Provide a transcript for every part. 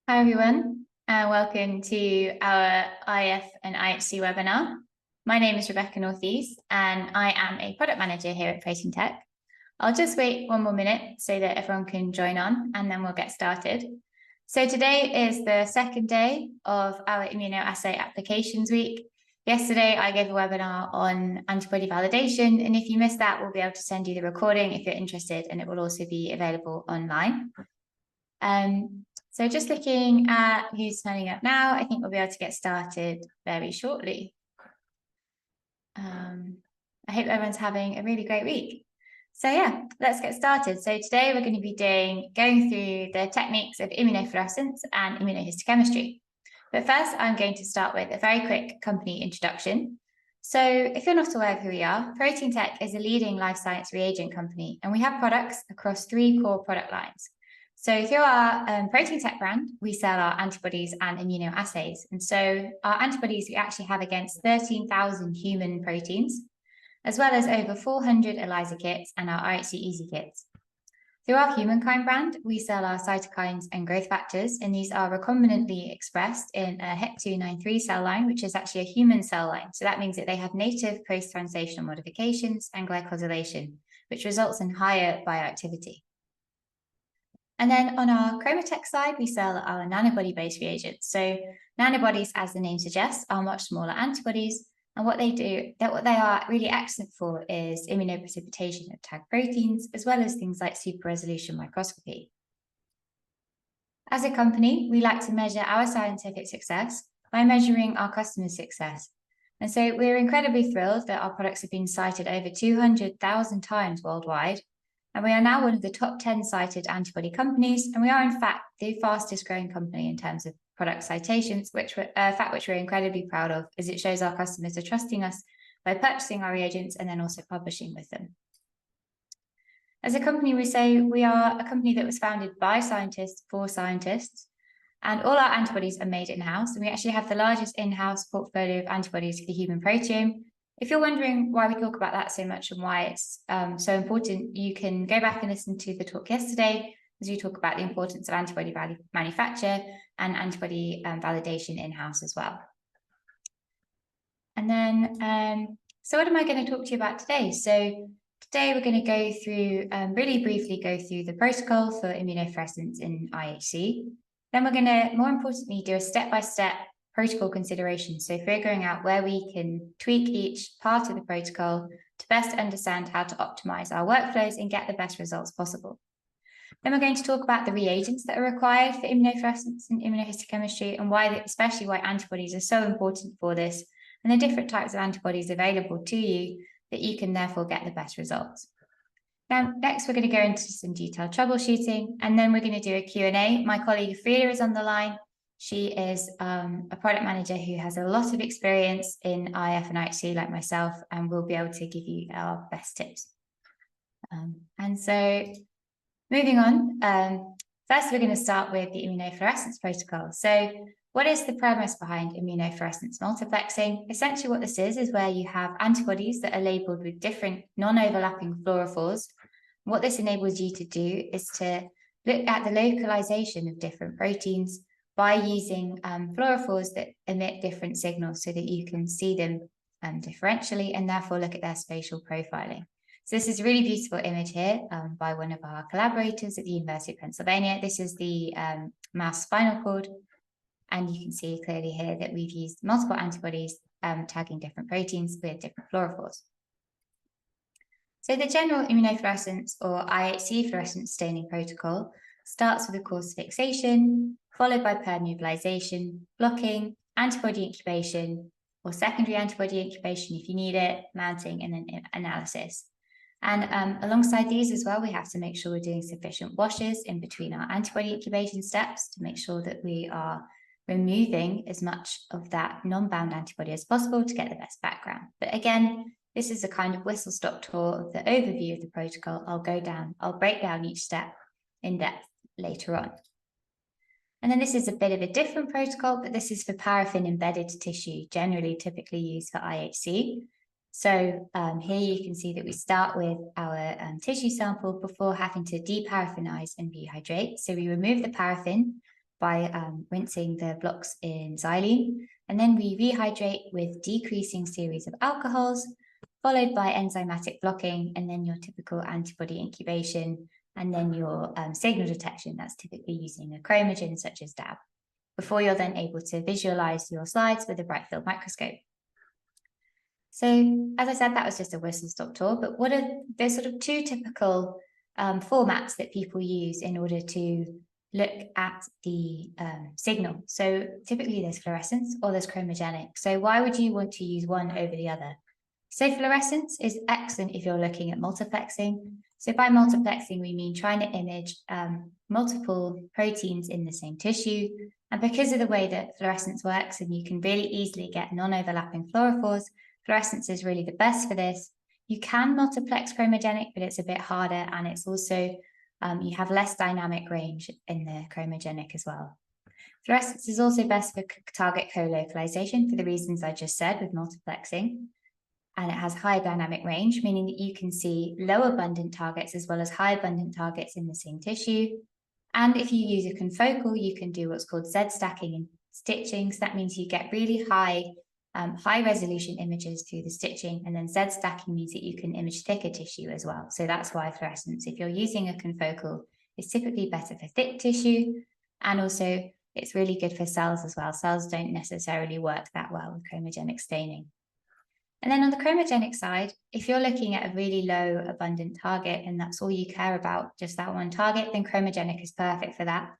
Hi everyone, and welcome to our IF and IHC webinar. My name is Rebecca Northeast, and I am a product manager here at Protein Tech. I'll just wait one more minute so that everyone can join on, and then we'll get started. So today is the second day of our immunoassay applications week. Yesterday, I gave a webinar on antibody validation, and if you missed that, we'll be able to send you the recording if you're interested, and it will also be available online. So just looking at who's signing up now, I think we'll be able to get started very shortly. I hope everyone's having a really great week. So yeah, let's get started. So today we're going to be going through the techniques of immunofluorescence and immunohistochemistry. But first, I'm going to start with a very quick company introduction. So if you're not aware of who we are, Protein Tech is a leading life science reagent company, and we have products across 3 core product lines. So through our Protein Tech brand, we sell our antibodies and immunoassays. And so our antibodies we actually have against 13,000 human proteins, as well as over 400 ELISA kits and our IHC Easy kits. Through our Humankind brand, we sell our cytokines and growth factors, and these are recombinantly expressed in a HEC293 cell line, which is actually a human cell line. So that means that they have native post-translational modifications and glycosylation, which results in higher bioactivity. And then on our Chromatech side, we sell our nanobody-based reagents. So nanobodies, as the name suggests, are much smaller antibodies. And what they are really excellent for is immunoprecipitation of tagged proteins, as well as things like super resolution microscopy. As a company, we like to measure our scientific success by measuring our customers' success. And so we're incredibly thrilled that our products have been cited over 200,000 times worldwide. And we are now one of the top 10 cited antibody companies, and we are in fact the fastest growing company in terms of product citations, which we're incredibly proud of, as it shows our customers are trusting us by purchasing our reagents and then also publishing with them. As a company, we say we are a company that was founded by scientists for scientists, and all our antibodies are made in-house, and we actually have the largest in-house portfolio of antibodies for the human proteome. If you're wondering why we talk about that so much and why it's so important, you can go back and listen to the talk yesterday as we talk about the importance of antibody manufacture and antibody validation in-house as well. And then, so what am I going to talk to you about today? So today we're going to go through, really briefly go through the protocol for immunofluorescence in IHC. Then we're going to, more importantly, do a step-by-step protocol consideration, so figuring out where we can tweak each part of the protocol to best understand how to optimize our workflows and get the best results possible. Then we're going to talk about the reagents that are required for immunofluorescence and immunohistochemistry, and why, especially why antibodies are so important for this, and the different types of antibodies available to you that you can therefore get the best results. Now, next we're going to go into some detailed troubleshooting, and then we're going to do a Q&A. My colleague Frida is on the line. She is a product manager who has a lot of experience in IF and IHC like myself, and will be able to give you our best tips. And so moving on, first we're going to start with the immunofluorescence protocol. So what is the premise behind immunofluorescence multiplexing? Essentially what this is where you have antibodies that are labeled with different non-overlapping fluorophores. What this enables you to do is to look at the localization of different proteins by using fluorophores that emit different signals so that you can see them differentially and therefore look at their spatial profiling. So this is a really beautiful image here by one of our collaborators at the University of Pennsylvania. This is the mouse spinal cord, and you can see clearly here that we've used multiple antibodies tagging different proteins with different fluorophores. So the general immunofluorescence or IHC fluorescence staining protocol starts with a course fixation, followed by permeabilization, blocking, antibody incubation, or secondary antibody incubation if you need it, mounting, and then analysis. And alongside these as well, we have to make sure we're doing sufficient washes in between our antibody incubation steps to make sure that we are removing as much of that non-bound antibody as possible to get the best background. But again, this is a kind of whistle-stop tour of the overview of the protocol. I'll break down each step in depth later on. And then this is a bit of a different protocol, but this is for paraffin-embedded tissue, generally typically used for IHC. So here you can see that we start with our tissue sample before having to deparaffinize and rehydrate. So we remove the paraffin, by rinsing the blocks in xylene. And then we rehydrate with decreasing series of alcohols, followed by enzymatic blocking, and then your typical antibody incubation, and then your signal detection. That's typically using a chromogen such as DAB, before you're then able to visualize your slides with a bright field microscope. So, as I said, that was just a whistle-stop tour, but what are there's sort of two typical formats that people use in order to look at the signal. So typically there's fluorescence or there's chromogenic. So why would you want to use one over the other? So fluorescence is excellent if you're looking at multiplexing. So by multiplexing, we mean trying to image multiple proteins in the same tissue. And because of the way that fluorescence works, and you can really easily get non-overlapping fluorophores, fluorescence is really the best for this. You can multiplex chromogenic, but it's a bit harder, and it's also, you have less dynamic range in the chromogenic as well. Fluorescence is also best for target co-localization for the reasons I just said with multiplexing. And it has high dynamic range, meaning that you can see low abundant targets as well as high abundant targets in the same tissue. And if you use a confocal, you can do what's called Z stacking and stitching. So that means you get really high resolution images through the stitching, and then Z stacking means that you can image thicker tissue as well. So that's why fluorescence, if you're using a confocal, is typically better for thick tissue, and also it's really good for cells as well. Cells don't necessarily work that well with chromogenic staining. And then on the chromogenic side, if you're looking at a really low abundant target and that's all you care about, just that one target, then chromogenic is perfect for that.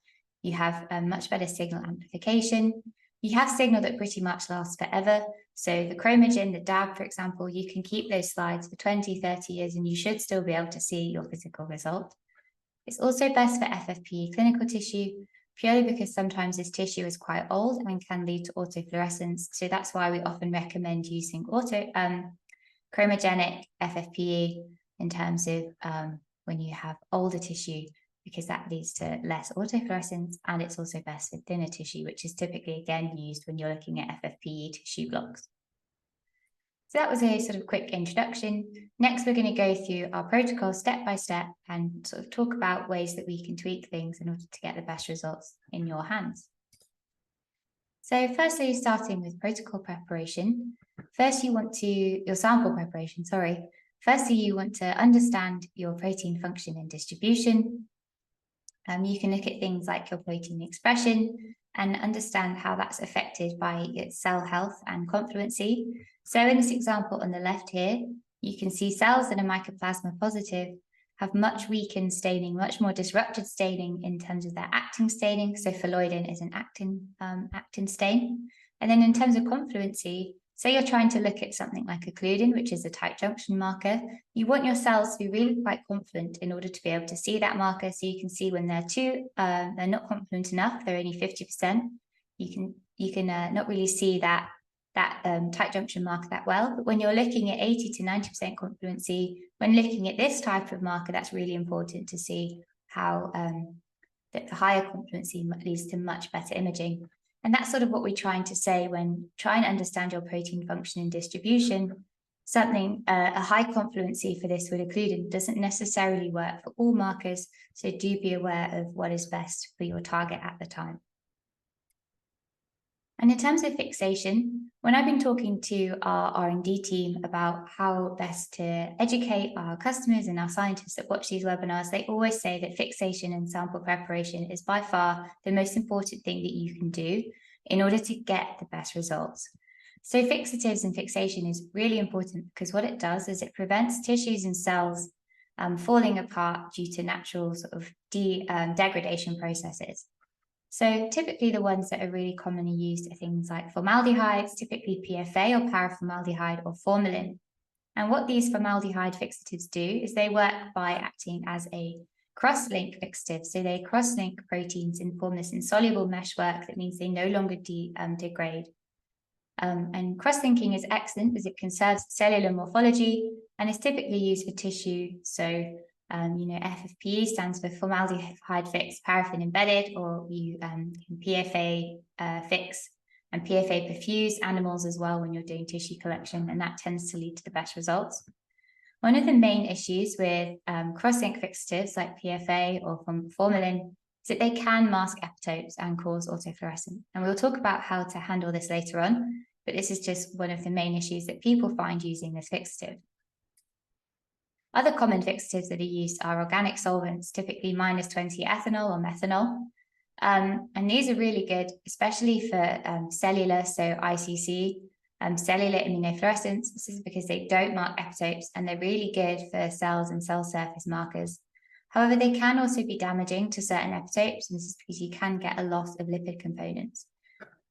You have a much better signal amplification. You have signal that pretty much lasts forever. So the chromogen, the DAB, for example, you can keep those slides for 20, 30 years and you should still be able to see your physical result. It's also best for FFPE clinical tissue, purely because sometimes this tissue is quite old and can lead to autofluorescence. So that's why we often recommend using chromogenic FFPE in terms of when you have older tissue, because that leads to less autofluorescence, and it's also best for thinner tissue, which is typically again used when you're looking at FFPE tissue blocks. So that was a sort of quick introduction. Next, we're going to go through our protocol step by step and sort of talk about ways that we can tweak things in order to get the best results in your hands. So firstly, starting with protocol preparation. First, your sample preparation, sorry. Firstly, you want to understand your protein function and distribution. You can look at things like your protein expression and understand how that's affected by its cell health and confluency. So in this example on the left here, you can see cells that are mycoplasma positive have much weakened staining, much more disrupted staining in terms of their actin staining. So phalloidin is an actin stain. And then in terms of confluency, say you're trying to look at something like occludin, which is a tight junction marker. You want your cells to be really quite confluent in order to be able to see that marker. So you can see when they're not confluent enough, they're only 50%. You can not really see that tight junction marker that well. But when you're looking at 80 to 90% confluency, when looking at this type of marker, that's really important to see how that the higher confluency leads to much better imaging. And that's sort of what we're trying to say when trying to understand your protein function and distribution. A high confluency for this with occludin doesn't necessarily work for all markers, so do be aware of what is best for your target at the time. And in terms of fixation, when I've been talking to our R&D team about how best to educate our customers and our scientists that watch these webinars, they always say that fixation and sample preparation is by far the most important thing that you can do in order to get the best results. So fixatives and fixation is really important because what it does is it prevents tissues and cells falling apart due to natural sort of degradation processes. So typically the ones that are really commonly used are things like formaldehydes, typically PFA or paraformaldehyde or formalin. And what these formaldehyde fixatives do is they work by acting as a cross-link fixative. So they cross-link proteins and form this insoluble meshwork that means they no longer degrade. And cross-linking is excellent because it conserves cellular morphology and is typically used for tissue. So FFPE stands for formaldehyde fixed paraffin embedded, or you can PFA fix and PFA perfuse animals as well when you're doing tissue collection, and that tends to lead to the best results. One of the main issues with cross-link fixatives like PFA or formalin that they can mask epitopes and cause autofluorescence. And we'll talk about how to handle this later on, but this is just one of the main issues that people find using this fixative. Other common fixatives that are used are organic solvents, typically -20 ethanol or methanol. And these are really good, especially for cellular, so ICC, cellular immunofluorescence. This is because they don't mark epitopes and they're really good for cells and cell surface markers. However, they can also be damaging to certain epitopes, and this is because you can get a loss of lipid components.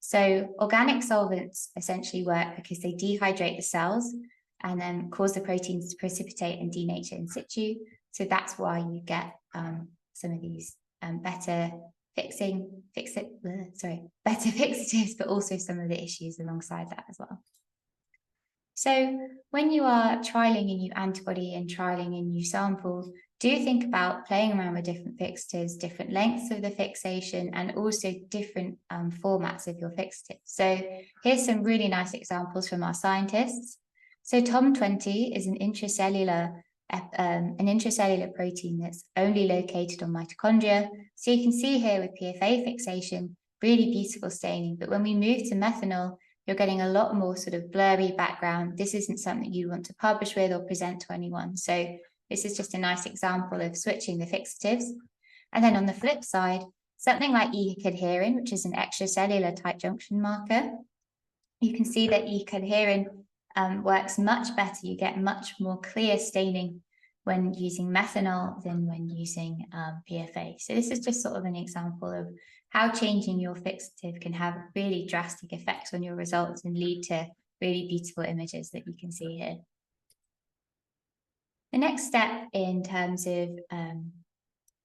So organic solvents essentially work because they dehydrate the cells and then cause the proteins to precipitate and denature in situ. So that's why you get some of these better fixatives, but also some of the issues alongside that as well. So when you are trialing a new antibody and trialing a new sample, do think about playing around with different fixatives, different lengths of the fixation, and also different formats of your fixative. So here's some really nice examples from our scientists. So TOM20 is an intracellular protein that's only located on mitochondria. So you can see here with PFA fixation, really beautiful staining. But when we move to methanol, you're getting a lot more sort of blurry background. This isn't something you want to publish with or present to anyone. So this is just a nice example of switching the fixatives. And then on the flip side, something like E-cadherin, which is an extracellular tight junction marker, you can see that E-cadherin works much better. You get much more clear staining when using methanol than when using PFA. So this is just sort of an example of how changing your fixative can have really drastic effects on your results and lead to really beautiful images that you can see here. The next step in terms of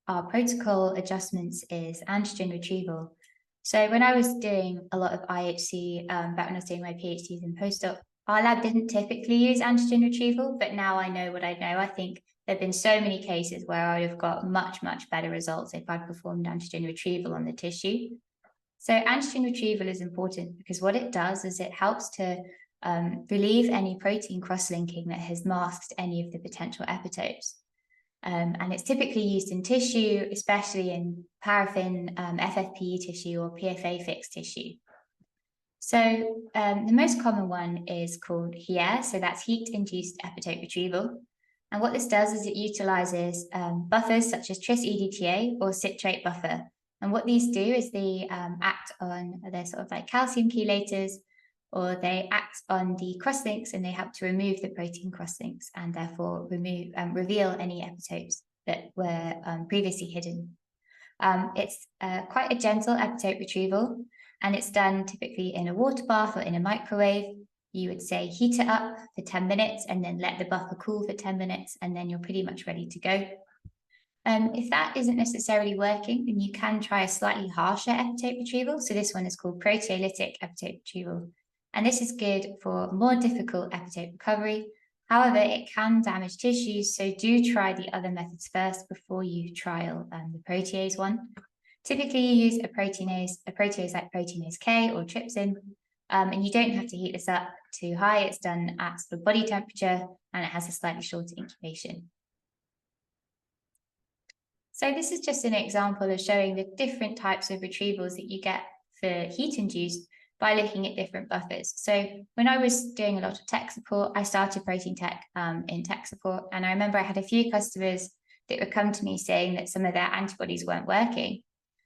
our protocol adjustments is antigen retrieval. So when I was doing a lot of IHC, back when I was doing my PhDs and postdoc, our lab didn't typically use antigen retrieval, but now I know what I know. I think there have been so many cases where I would have got much, much better results if I'd performed antigen retrieval on the tissue. So antigen retrieval is important because what it does is it helps to relieve any protein cross-linking that has masked any of the potential epitopes. And it's typically used in tissue, especially in paraffin, FFPE tissue or PFA fixed tissue. So the most common one is called HIER, so that's heat-induced epitope retrieval. And what this does is it utilizes buffers such as tris-EDTA or citrate buffer. And what these do is they act on, they're sort of like calcium chelators, or they act on the crosslinks and they help to remove the protein crosslinks and therefore reveal any epitopes that were previously hidden. It's quite a gentle epitope retrieval, and it's done typically in a water bath or in a microwave. You would say heat it up for 10 minutes and then let the buffer cool for 10 minutes, and then you're pretty much ready to go. If that isn't necessarily working, then you can try a slightly harsher epitope retrieval. So this one is called proteolytic epitope retrieval. And this is good for more difficult epitope recovery. However, it can damage tissues, so do try the other methods first before you trial the protease one. Typically, you use a protease like protease K or trypsin, and you don't have to heat this up too high. It's done at sort of body temperature, and it has a slightly shorter incubation. So this is just an example of showing the different types of retrievals that you get for heat-induced by looking at different buffers. So when I was doing a lot of tech support, I started protein tech in tech support. And I remember I had a few customers that would come to me saying that some of their antibodies weren't working.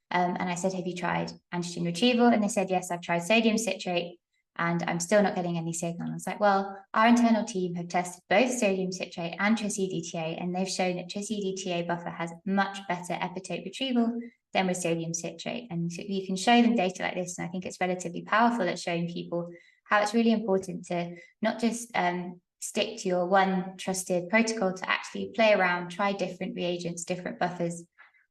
And I said, have you tried antigen retrieval? And they said, yes, I've tried sodium citrate and I'm still not getting any signal. I was like, well, our internal team have tested both sodium citrate and tris-EDTA, and they've shown that tris-EDTA buffer has much better epitope retrieval than with sodium citrate. And so you can show them data like this, and I think it's relatively powerful at showing people how it's really important to not just stick to your one trusted protocol, to actually play around, try different reagents, different buffers,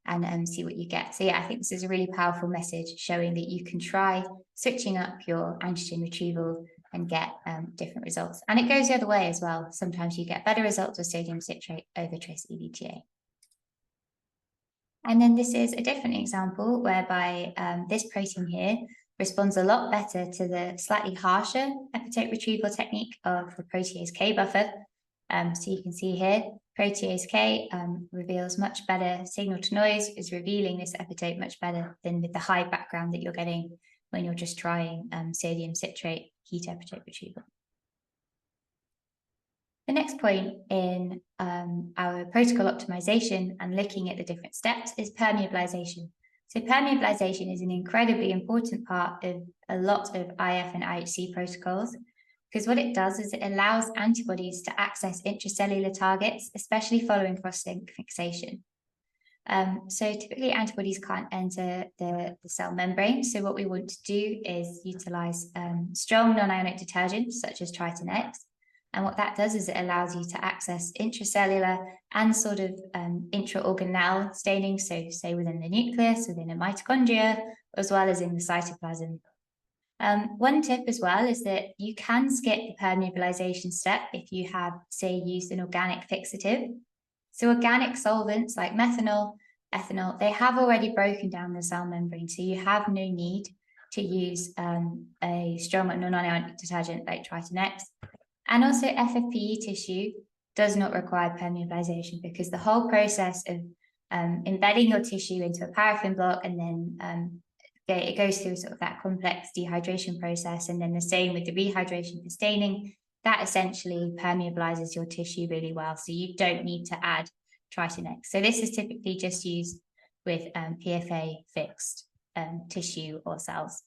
and see what you get. So yeah, I think this is a really powerful message showing that you can try switching up your antigen retrieval and get different results. And it goes the other way as well. Sometimes you get better results with sodium citrate over tris-EDTA. And then this is a different example whereby this protein here responds a lot better to the slightly harsher epitope retrieval technique of the protease K buffer. So you can see here, protease K reveals much better signal to noise, is revealing this epitope much better than with the high background that you're getting when you're just trying sodium citrate heat epitope retrieval. The next point in our protocol optimization and looking at the different steps is permeabilization. So permeabilization is an incredibly important part of a lot of IF and IHC protocols, because what it does is it allows antibodies to access intracellular targets, especially following cross-link fixation. So typically antibodies can't enter the cell membrane. So what we want to do is utilize strong non-ionic detergents such as Triton X. And what that does is it allows you to access intracellular and sort of intra-organelle staining. So say within the nucleus, within a mitochondria, as well as in the cytoplasm. One tip as well is that you can skip the permeabilization step if you have, say, used an organic fixative. So organic solvents like methanol, ethanol, they have already broken down the cell membrane. So you have no need to use a strong non-ionic detergent like Triton X. And also FFPE tissue does not require permeabilization, because the whole process of embedding your tissue into a paraffin block and then it goes through sort of that complex dehydration process, and then the same with the rehydration for staining, that essentially permeabilizes your tissue really well. So you don't need to add Triton X. So this is typically just used with PFA fixed tissue or cells.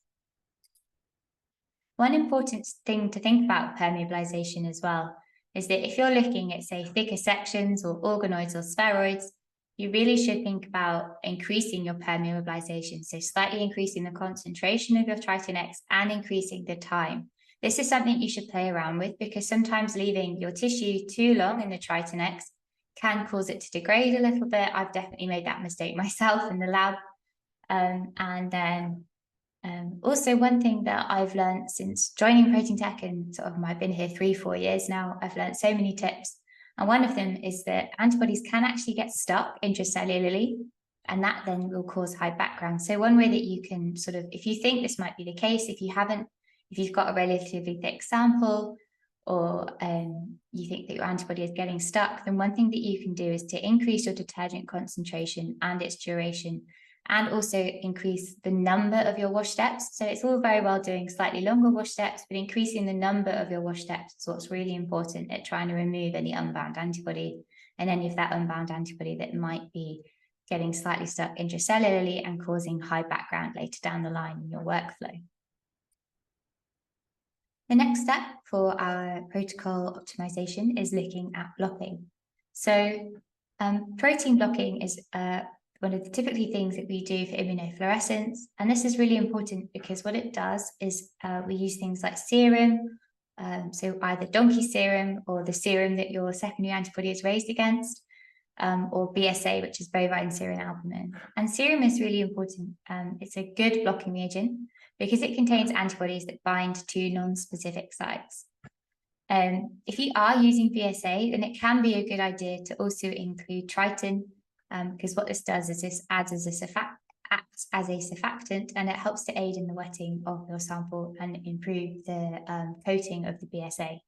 One important thing to think about permeabilization as well is that if you're looking at, say, thicker sections or organoids or spheroids, you really should think about increasing your permeabilization. So slightly increasing the concentration of your Triton X and increasing the time. This is something you should play around with, because sometimes leaving your tissue too long in the Triton X can cause it to degrade a little bit. I've definitely made that mistake myself in the lab. And then also one thing that I've learned since joining Protein Tech, and sort of I've been here 3-4 years now, I've learned so many tips. And one of them is that antibodies can actually get stuck intracellularly, and that then will cause high background. So one way that you can sort of, if you think this might be the case, if you've got a relatively thick sample, or you think that your antibody is getting stuck, then one thing that you can do is to increase your detergent concentration and its duration, and also increase the number of your wash steps. So it's all very well doing slightly longer wash steps, but increasing the number of your wash steps is what's really important at trying to remove any unbound antibody and any of that unbound antibody that might be getting slightly stuck intracellularly and causing high background later down the line in your workflow. The next step for our protocol optimization is looking at blocking. So protein blocking is one of the typically things that we do for immunofluorescence. And this is really important because what it does is we use things like serum, so either donkey serum or the serum that your secondary antibody is raised against, or BSA, which is bovine serum albumin. And serum is really important. It's a good blocking reagent because it contains antibodies that bind to non-specific sites. If you are using BSA, then it can be a good idea to also include Triton, because what this does is this acts as a surfactant, and it helps to aid in the wetting of your sample and improve the coating of the BSA.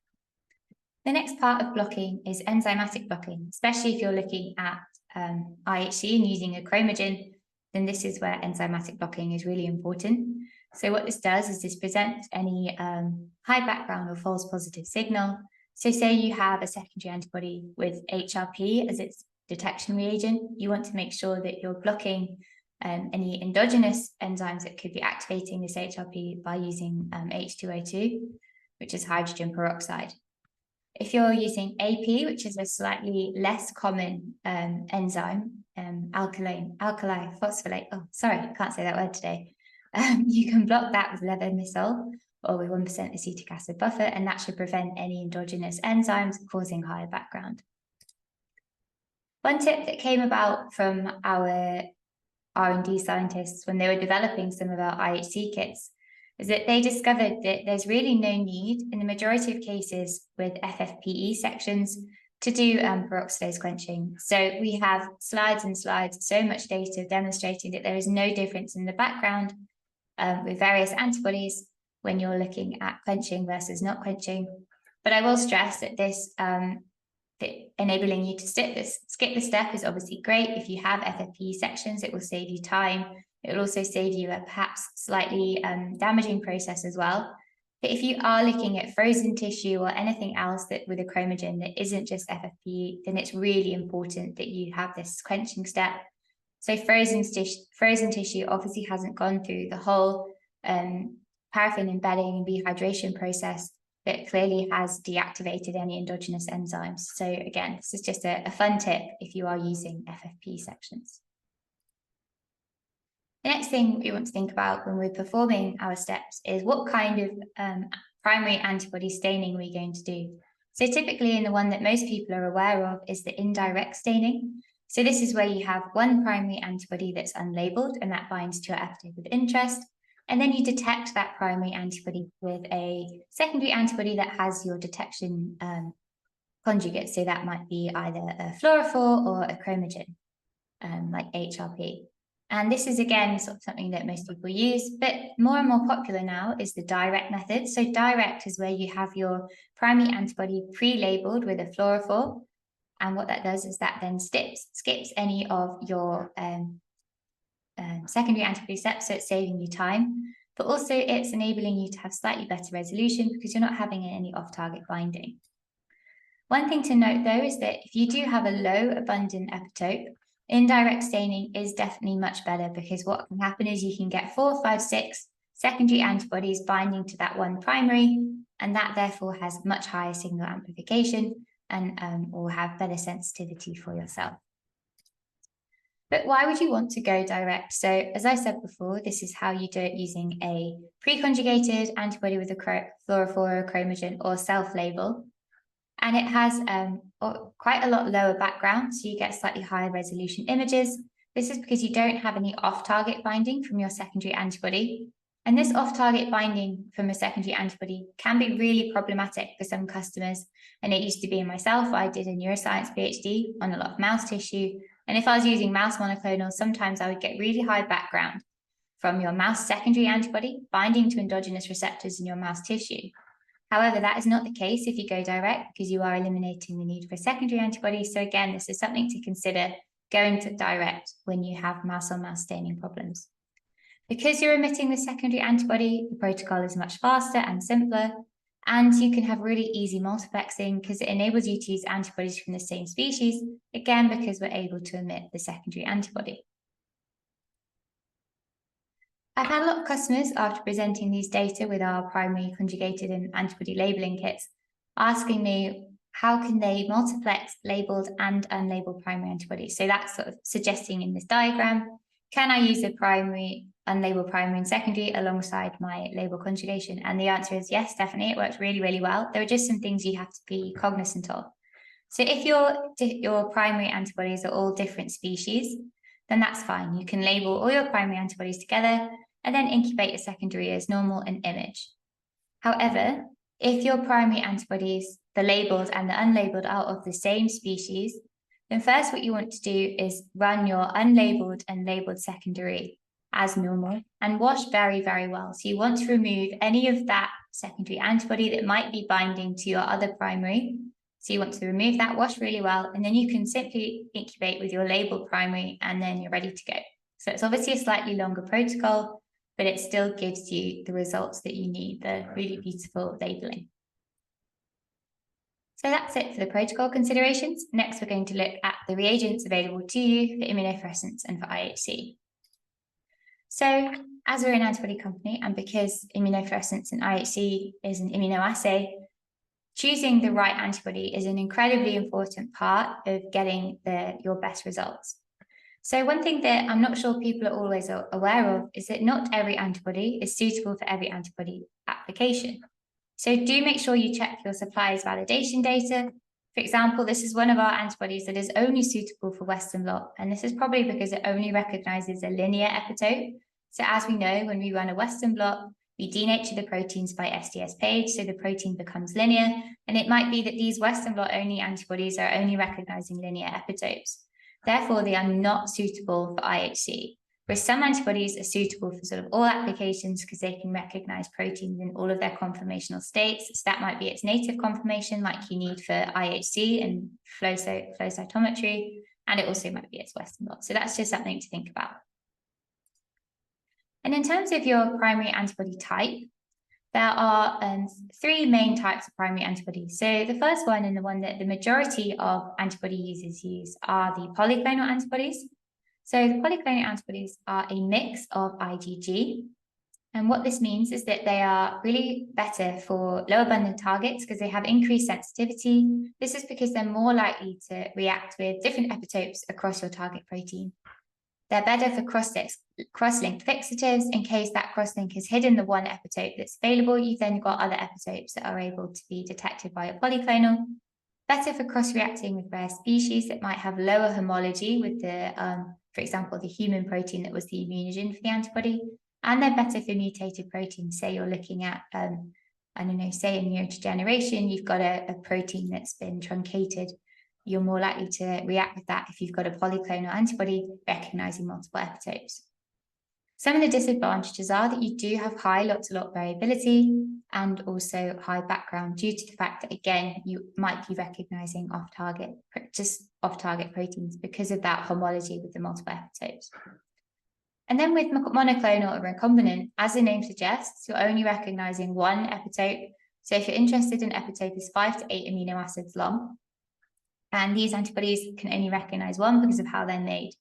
The next part of blocking is enzymatic blocking, especially if you're looking at IHC and using a chromogen, then this is where enzymatic blocking is really important. So what this does is this presents any high background or false positive signal. So say you have a secondary antibody with HRP as its detection reagent, you want to make sure that you're blocking any endogenous enzymes that could be activating this HRP by using H2O2, which is hydrogen peroxide. If you're using AP, which is a slightly less common enzyme, alkali phosphorate, oh, sorry, I can't say that word today. You can block that with levomisol or with 1% acetic acid buffer, and that should prevent any endogenous enzymes causing higher background. One tip that came about from our R&D scientists when they were developing some of our IHC kits is that they discovered that there's really no need in the majority of cases with FFPE sections to do peroxidase quenching. So we have slides and slides, so much data demonstrating that there is no difference in the background with various antibodies when you're looking at quenching versus not quenching. But I will stress that this enabling you to skip this step is obviously great. If you have FFPE sections, it will save you time. It will also save you a perhaps slightly damaging process as well. But if you are looking at frozen tissue or anything else that with a chromogen that isn't just FFPE, then it's really important that you have this quenching step. So frozen tissue obviously hasn't gone through the whole paraffin embedding and dehydration process that clearly has deactivated any endogenous enzymes. So again, this is just a fun tip if you are using FFPE sections. The next thing we want to think about when we're performing our steps is what kind of primary antibody staining we're going to do. So typically, in the one that most people are aware of is the indirect staining. So this is where you have one primary antibody that's unlabeled and that binds to your epitope of interest. And then you detect that primary antibody with a secondary antibody that has your detection conjugate. So that might be either a fluorophore or a chromogen, like HRP. And this is, again, sort of something that most people use, but more and more popular now is the direct method. So direct is where you have your primary antibody pre-labeled with a fluorophore. And what that does is that then skips any of your secondary antibody steps, so it's saving you time. But also it's enabling you to have slightly better resolution because you're not having any off-target binding. One thing to note, though, is that if you do have a low abundant epitope, indirect staining is definitely much better because what can happen is you can get 4, 5, 6 secondary antibodies binding to that one primary, and that therefore has much higher signal amplification and will have better sensitivity for yourself. But why would you want to go direct? So as I said before, this is how you do it using a pre-conjugated antibody with a fluorophore or a chromogen or self-label. And it has quite a lot lower background, so you get slightly higher resolution images. This is because you don't have any off-target binding from your secondary antibody. And this off-target binding from a secondary antibody can be really problematic for some customers. And it used to be in myself. I did a neuroscience PhD on a lot of mouse tissue. And if I was using mouse monoclonals, sometimes I would get really high background from your mouse secondary antibody binding to endogenous receptors in your mouse tissue. However, that is not the case if you go direct because you are eliminating the need for a secondary antibody. So again, this is something to consider going to direct when you have mouse-on-mouse staining problems. Because you're omitting the secondary antibody, the protocol is much faster and simpler, and you can have really easy multiplexing because it enables you to use antibodies from the same species, again, because we're able to omit the secondary antibody. I've had a lot of customers after presenting these data with our primary conjugated and antibody labeling kits asking me how can they multiplex labeled and unlabeled primary antibodies. So that's sort of suggesting in this diagram, can I use a primary, unlabeled primary and secondary alongside my label conjugation? And the answer is yes, definitely. It works really, really well. There are just some things you have to be cognizant of. So if your primary antibodies are all different species, then that's fine. You can label all your primary antibodies together and then incubate a secondary as normal and image. However, if your primary antibodies, the labeled and the unlabeled, are of the same species, then first what you want to do is run your unlabeled and labeled secondary as normal and wash very, very well. So you want to remove any of that secondary antibody that might be binding to your other primary. So you want to remove that, wash really well, and then you can simply incubate with your labeled primary and then you're ready to go. So it's obviously a slightly longer protocol, but it still gives you the results that you need, the really beautiful labeling. So that's it for the protocol considerations. Next, we're going to look at the reagents available to you for immunofluorescence and for IHC. So as we're an antibody company, and because immunofluorescence and IHC is an immunoassay, choosing the right antibody is an incredibly important part of getting your best results. So one thing that I'm not sure people are always aware of is that not every antibody is suitable for every antibody application. So do make sure you check your supplier's validation data. For example, this is one of our antibodies that is only suitable for Western blot, and this is probably because it only recognizes a linear epitope. So as we know, when we run a Western blot, we denature the proteins by SDS page, so the protein becomes linear, and it might be that these Western blot only antibodies are only recognizing linear epitopes. Therefore, they are not suitable for IHC. whereas some antibodies are suitable for sort of all applications because they can recognize proteins in all of their conformational states. So that might be its native conformation, like you need for IHC and flow cytometry, and it also might be its Western blot. So that's just something to think about. And in terms of your primary antibody type, there are three main types of primary antibodies. So the first one, and the one that the majority of antibody users use, are the polyclonal antibodies. So the polyclonal antibodies are a mix of IgG. And what this means is that they are really better for low abundant targets because they have increased sensitivity. This is because they're more likely to react with different epitopes across your target protein. They're better for cross-linked fixatives. In case that cross-link has hidden the one epitope that's available, you've then got other epitopes that are able to be detected by a polyclonal. Better for cross-reacting with rare species that might have lower homology with the, for example, the human protein that was the immunogen for the antibody. And they're better for mutated proteins. Say you're looking at, I don't know, say in neurodegeneration, you've got a protein that's been truncated. You're more likely to react with that if you've got a polyclonal antibody recognizing multiple epitopes. Some of the disadvantages are that you do have high lot-to-lot variability and also high background due to the fact that, again, you might be recognizing off-target proteins because of that homology with the multiple epitopes. And then with monoclonal or recombinant, as the name suggests, you're only recognizing one epitope. So if you're interested, an epitope is 5 to 8 amino acids long. And these antibodies can only recognize one because of how they're made.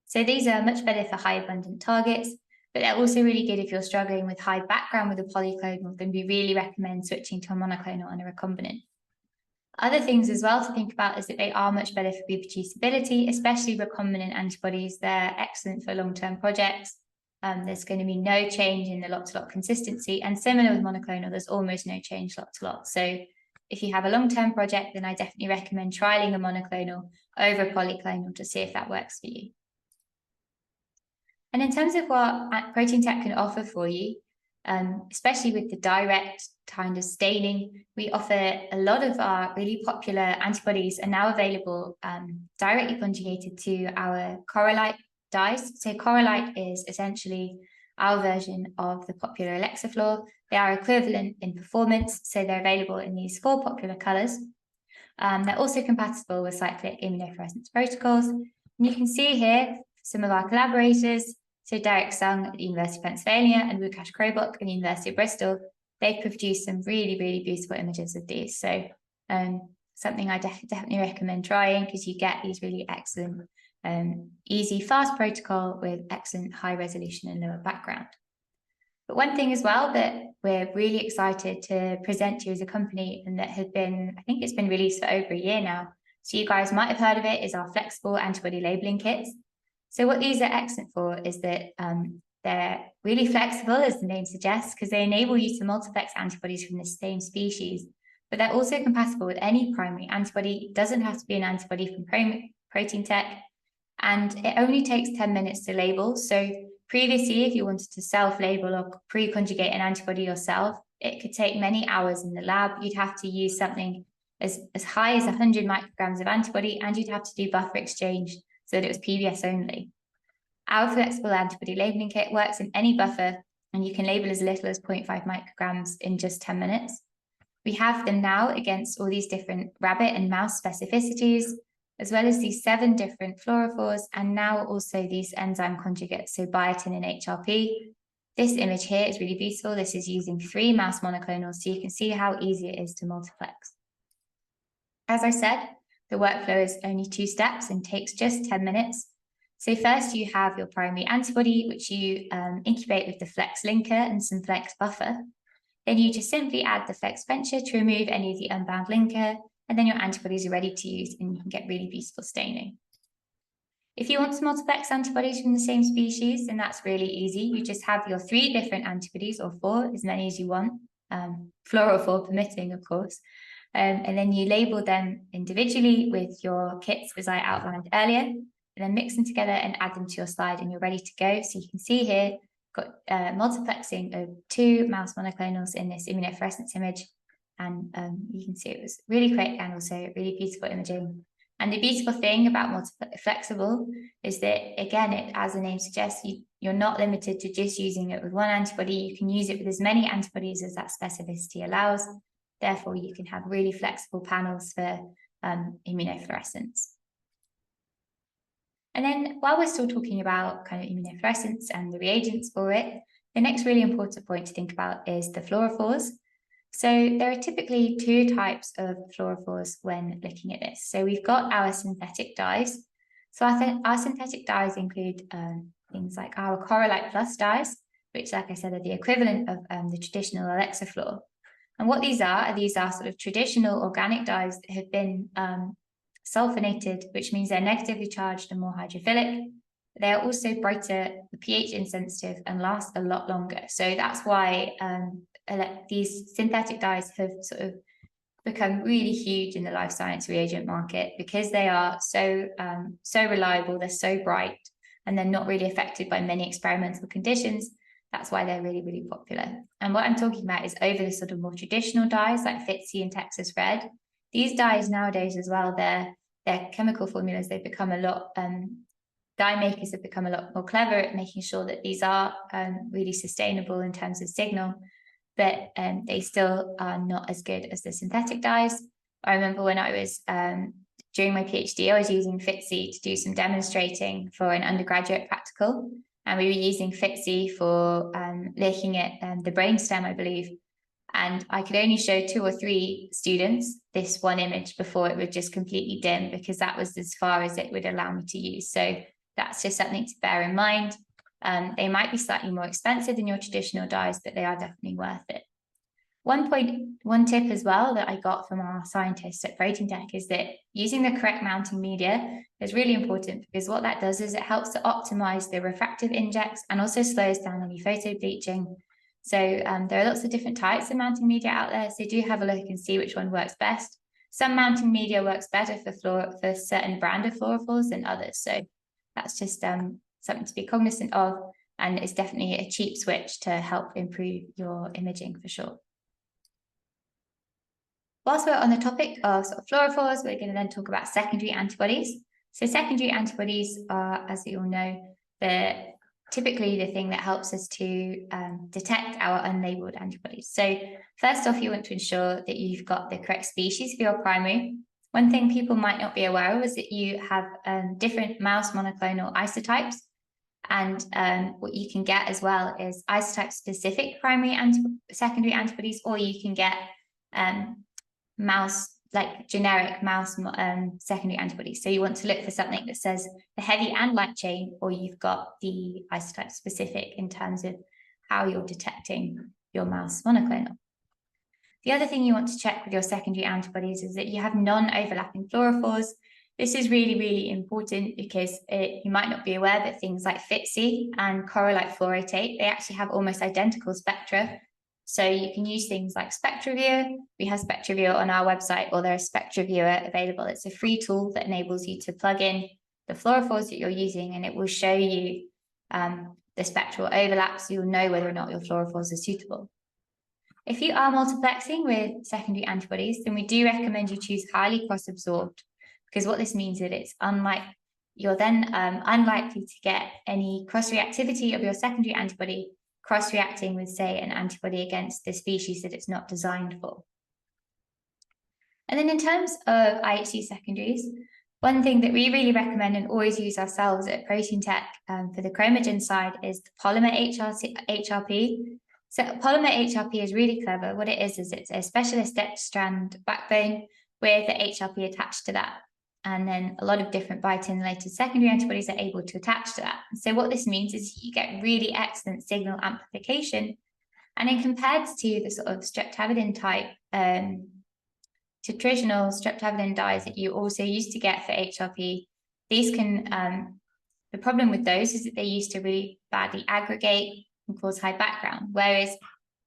So these are much better for high abundant targets, but they're also really good if you're struggling with high background with a polyclonal, then we really recommend switching to a monoclonal and a recombinant. Other things as well to think about is that they are much better for reproducibility, especially recombinant antibodies. They're excellent for long-term projects. There's going to be no change in the lot-to-lot consistency, and similar with monoclonal, there's almost no change lot-to-lot. So if you have a long-term project, then I definitely recommend trialing a monoclonal over a polyclonal to see if that works for you. And in terms of what Protein Tech can offer for you, especially with the direct kind of staining, we offer a lot of our really popular antibodies are now available directly conjugated to our Coralite dyes. So Coralite is essentially our version of the popular Alexaflor. They are equivalent in performance, so they're available in these 4 popular colors. They're also compatible with cyclic immunofluorescence protocols. And you can see here some of our collaborators, so Derek Sung at the University of Pennsylvania and Łukasz Krobok at the University of Bristol. They've produced some really, really beautiful images of these. So something I definitely recommend trying because you get these really excellent, easy, fast protocol with excellent high resolution and lower background. But one thing as well that we're really excited to present to you as a company, and that has been, I think it's been released for over a year now, so you guys might have heard of it, is our flexible antibody labeling kits. So what these are excellent for is that they're really flexible, as the name suggests, because they enable you to multiplex antibodies from the same species, but they're also compatible with any primary antibody. It doesn't have to be an antibody from Protein Tech, and it only takes 10 minutes to label. So previously, if you wanted to self-label or pre-conjugate an antibody yourself, it could take many hours in the lab. You'd have to use something as high as 100 micrograms of antibody, and you'd have to do buffer exchange so that it was PBS only. Our flexible antibody labeling kit works in any buffer, and you can label as little as 0.5 micrograms in just 10 minutes. We have them now against all these different rabbit and mouse specificities, as well as these 7 different fluorophores, and now also these enzyme conjugates, so biotin and HRP. This image here is really beautiful. This is using 3 mouse monoclonals, so you can see how easy it is to multiplex. As I said, the workflow is only 2 steps and takes just 10 minutes. So first you have your primary antibody, which you incubate with the flex linker and some flex buffer. Then you just simply add the flex venture to remove any of the unbound linker, and then your antibodies are ready to use, and you can get really beautiful staining. If you want to multiplex antibodies from the same species, then that's really easy. You just have your 3 different antibodies, or 4, as many as you want, fluorophore permitting, of course. And then you label them individually with your kits, as I outlined earlier, and then mix them together and add them to your slide, and you're ready to go. So you can see here, got multiplexing of 2 mouse monoclonals in this immunofluorescence image. And you can see it was really quick and also really beautiful imaging. And the beautiful thing about multi-flexible is that, again, as the name suggests, you're not limited to just using it with one antibody. You can use it with as many antibodies as that specificity allows. Therefore, you can have really flexible panels for immunofluorescence. And then while we're still talking about kind of immunofluorescence and the reagents for it, the next really important point to think about is the fluorophores. So there are typically two types of fluorophores when looking at this. So we've got our synthetic dyes. So our synthetic dyes include things like our Coralite Plus dyes, which, like I said, are the equivalent of the traditional Alexa fluor. And what these are sort of traditional organic dyes that have been sulfonated, which means they're negatively charged and more hydrophilic. They are also brighter, pH insensitive, and last a lot longer. So that's why these synthetic dyes have sort of become really huge in the life science reagent market, because they are so reliable, they're so bright, and they're not really affected by many experimental conditions. That's why they're really, really popular. And what I'm talking about is over the sort of more traditional dyes like FITC and Texas Red. These dyes nowadays as well, their chemical formulas, they've become a lot, dye makers have become a lot more clever at making sure that these are really sustainable in terms of signal, but they still are not as good as the synthetic dyes. I remember when I was, during my PhD, I was using FITC to do some demonstrating for an undergraduate practical, and we were using FITC for looking at the brainstem, I believe. And I could only show 2 or 3 students this one image before it would just completely dim, because that was as far as it would allow me to use. So that's just something to bear in mind. They might be slightly more expensive than your traditional dyes, but they are definitely worth it. One tip as well that I got from our scientists at Protein Tech is that using the correct mounting media is really important, because what that does is it helps to optimize the refractive index and also slows down any photo bleaching. So there are lots of different types of mounting media out there, so do have a look and see which one works best. Some mounting media works better for certain brand of fluorophores than others, so that's just something to be cognizant of, and it's definitely a cheap switch to help improve your imaging for sure. Whilst we're on the topic of sort of fluorophores, we're going to then talk about secondary antibodies. So secondary antibodies are, as you all know, typically the thing that helps us to detect our unlabeled antibodies. So first off, you want to ensure that you've got the correct species for your primary. One thing people might not be aware of is that you have different mouse monoclonal isotypes. And what you can get as well is isotype-specific secondary antibodies, or you can get generic mouse secondary antibodies. So you want to look for something that says the heavy and light chain, or you've got the isotype specific in terms of how you're detecting your mouse monoclonal. The other thing you want to check with your secondary antibodies is that you have non-overlapping fluorophores. This is really, really important, because you might not be aware that things like FITC and Coralite fluorotate, they actually have almost identical spectra. So you can use things like SpectraViewer. We have SpectraViewer on our website, or there's SpectraViewer available. It's a free tool that enables you to plug in the fluorophores that you're using, and it will show you the spectral overlap, so you'll know whether or not your fluorophores are suitable. If you are multiplexing with secondary antibodies, then we do recommend you choose highly cross-absorbed, because what this means is that you're then unlikely to get any cross-reactivity of your secondary antibody cross-reacting with, say, an antibody against the species that it's not designed for. And then in terms of IHC secondaries, one thing that we really recommend and always use ourselves at Protein Tech for the chromogen side is the polymer HRP. So polymer HRP is really clever. What it is it's a specialist strand backbone with the HRP attached to that. And then a lot of different biotin-related secondary antibodies are able to attach to that. So what this means is you get really excellent signal amplification. And then compared to the sort of streptavidin type, traditional streptavidin dyes that you also used to get for HRP, these can, the problem with those is that they used to really badly aggregate and cause high background. Whereas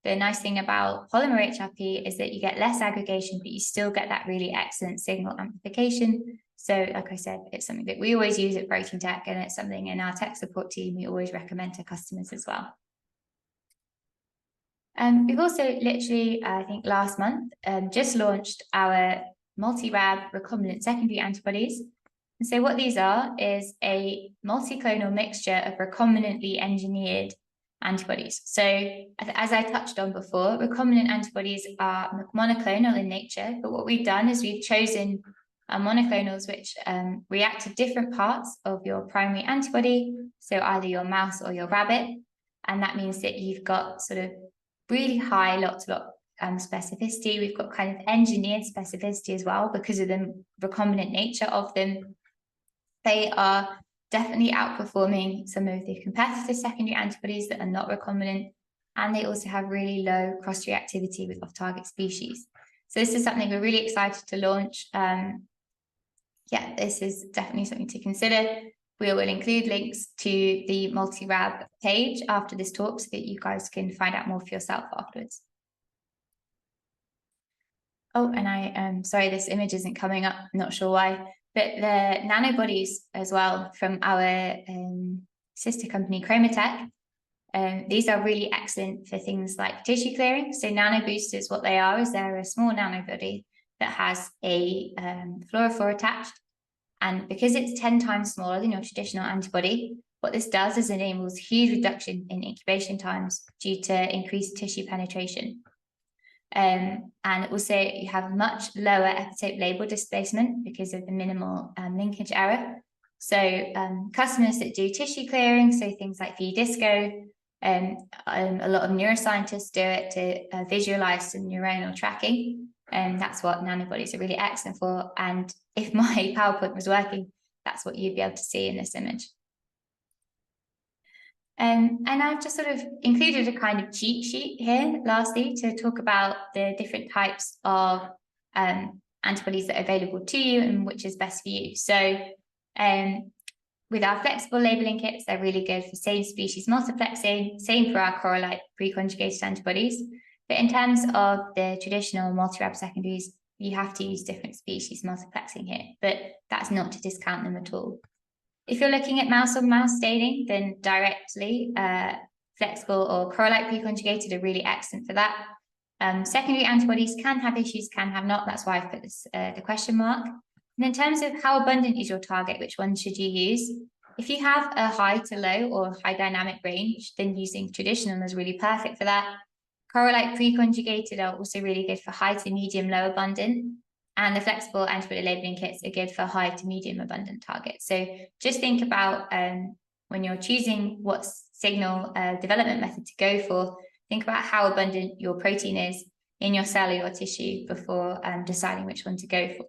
the nice thing about polymer HRP is that you get less aggregation, but you still get that really excellent signal amplification. So like I said, it's something that we always use at Protein Tech, and it's something in our tech support team we always recommend to customers as well. We've also literally, I think last month, just launched our multi-Rab recombinant secondary antibodies. And so what these are is a multiclonal mixture of recombinantly engineered antibodies. So as I touched on before, recombinant antibodies are monoclonal in nature, but what we've done is we've chosen monoclonals which react to different parts of your primary antibody, so either your mouse or your rabbit, and that means that you've got sort of really high lot-to-lot specificity. We've got kind of engineered specificity as well because of the recombinant nature of them. They are definitely outperforming some of the competitor secondary antibodies that are not recombinant, and they also have really low cross-reactivity with off-target species. So this is something we're really excited to launch. Yeah, this is definitely something to consider. We will include links to the multi-Rab page after this talk so that you guys can find out more for yourself afterwards. Oh, and I'm sorry, this image isn't coming up, I'm not sure why, but the nanobodies as well from our sister company, Chromatech, these are really excellent for things like tissue clearing. So nanoboosters, what they are is they're a small nanobody that has a fluorophore attached. And because it's 10 times smaller than your traditional antibody, what this does is enables huge reduction in incubation times due to increased tissue penetration. And also you have much lower epitope label displacement because of the minimal linkage error. So customers that do tissue clearing, so things like VDisco, a lot of neuroscientists do it to visualize some neuronal tracking. And that's what nanobodies are really excellent for. And if my PowerPoint was working, that's what you'd be able to see in this image. And I've just sort of included a kind of cheat sheet here, lastly, to talk about the different types of antibodies that are available to you and which is best for you. So with our flexible labeling kits, they're really good for same species multiplexing, same for our correlate pre-conjugated antibodies. But in terms of the traditional multi-Rab secondaries, you have to use different species multiplexing here, but that's not to discount them at all. If you're looking at mouse-on-mouse staining, then directly flexible or correlate pre-conjugated are really excellent for that. Secondary antibodies can have issues, can have not. That's why I've put this, the question mark. And in terms of how abundant is your target, which one should you use? If you have a high to low or high dynamic range, then using traditional is really perfect for that. Correlate pre-conjugated are also really good for high to medium low abundant. And the flexible antibody labeling kits are good for high to medium abundant targets. So just think about when you're choosing what signal development method to go for, think about how abundant your protein is in your cell or your tissue before deciding which one to go for.